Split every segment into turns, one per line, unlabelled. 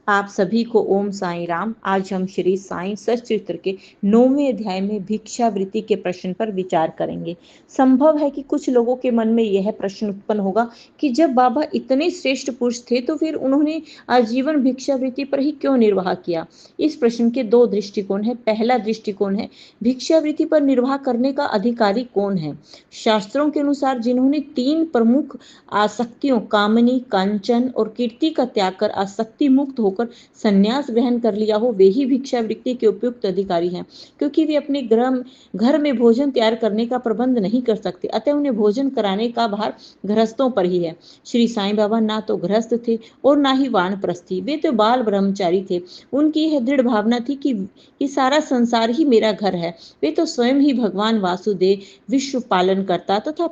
आप सभी को ओम साईं राम। आज हम श्री साईं सच्चरित्र के 9वें अध्याय में भिक्षावृत्ति के प्रश्न पर विचार करेंगे। संभव है कि कुछ लोगों के मन में यह प्रश्न उत्पन्न होगा कि जब बाबा इतने श्रेष्ठ पुरुष थे तो फिर उन्होंने आजीवन भिक्षावृत्ति पर ही क्यों निर्वाह किया। इस प्रश्न के दो दृष्टिकोण है। पहला दृष्टिकोण है भिक्षावृत्ति पर निर्वाह करने का अधिकारी कौन है। शास्त्रों के अनुसार जिन्होंने 3 प्रमुख आसक्तियों कामनी, कांचन और कीर्ति का त्याग कर आसक्ति मुक्त होकर संन्यास ग्रहण कर लिया हो, वे ही भिक्षावृत्ति के उपयुक्त अधिकारी हैं, क्योंकि वे अपने घर में भोजन तैयार करने का प्रबंध नहीं कर सकते, अतः उन्हें भोजन कराने का भार गृहस्थों पर ही है। श्री साईं बाबा ना तो गृहस्थ थे और ना ही वानप्रस्थी, वे तो बाल ब्रह्मचारी थे। उनकी यह दृढ़ भावना थी कि सारा संसार ही मेरा घर है। वे तो स्वयं ही भगवान वासुदेव, विश्व पालन करता तथा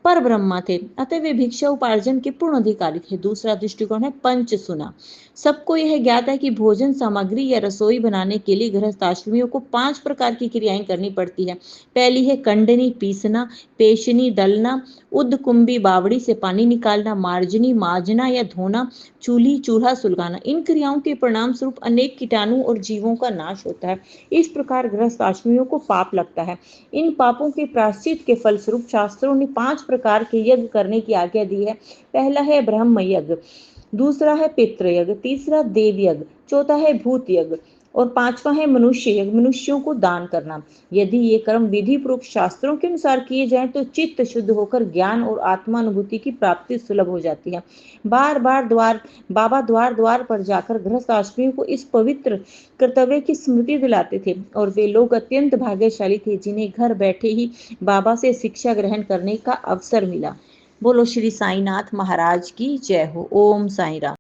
पर ब्रह्मा थे, अतः वे भिक्षा उपार्जन के पूर्ण अधिकारी थे। दूसरा दृष्टिकोण है पंच सुना। सबको यह ज्ञात है कि भोजन सामग्री या रसोई बनाने के लिए गृहस्थाश्रमियों को 5 प्रकार की क्रियाएं करनी पड़ती है। पहली है कंडनी पीसना, पेशनी डलना, उद्कुंबी बावड़ी से पानी निकालना, मार्जनी माजना या धोना, चूल्ही चूल्हा सुलगाना। इन क्रियाओं के परिणाम स्वरूप अनेक कीटाणु और जीवों का नाश होता है। इस प्रकार गृहस्थाश्रमियों को पाप लगता है। इन पापों के प्रायश्चित के फलस्वरूप शास्त्रों ने 5 प्रकार के यज्ञ करने की आज्ञा दी है। पहला है ब्रह्म यज्ञ, दूसरा है पितृ यज्ञ, तीसरा देव यज्ञ, चौथा है भूत यज्ञ और पांचवा है मनुष्य यज्ञ, मनुष्यों को दान करना। यदि ये कर्म विधि पूर्वक शास्त्रों के अनुसार किए जाएं तो चित्त शुद्ध होकर ज्ञान और आत्मानुभूति की प्राप्ति सुलभ हो जाती है। बार बार बाबा द्वार द्वार पर जाकर गृहस्थाश्रमियों को इस पवित्र कर्तव्य की स्मृति दिलाते थे और वे लोग अत्यंत भाग्यशाली थे जिन्हें घर बैठे ही बाबा से शिक्षा ग्रहण करने का अवसर मिला। बोलो श्री साईनाथ महाराज की जय हो। ओम साई राम।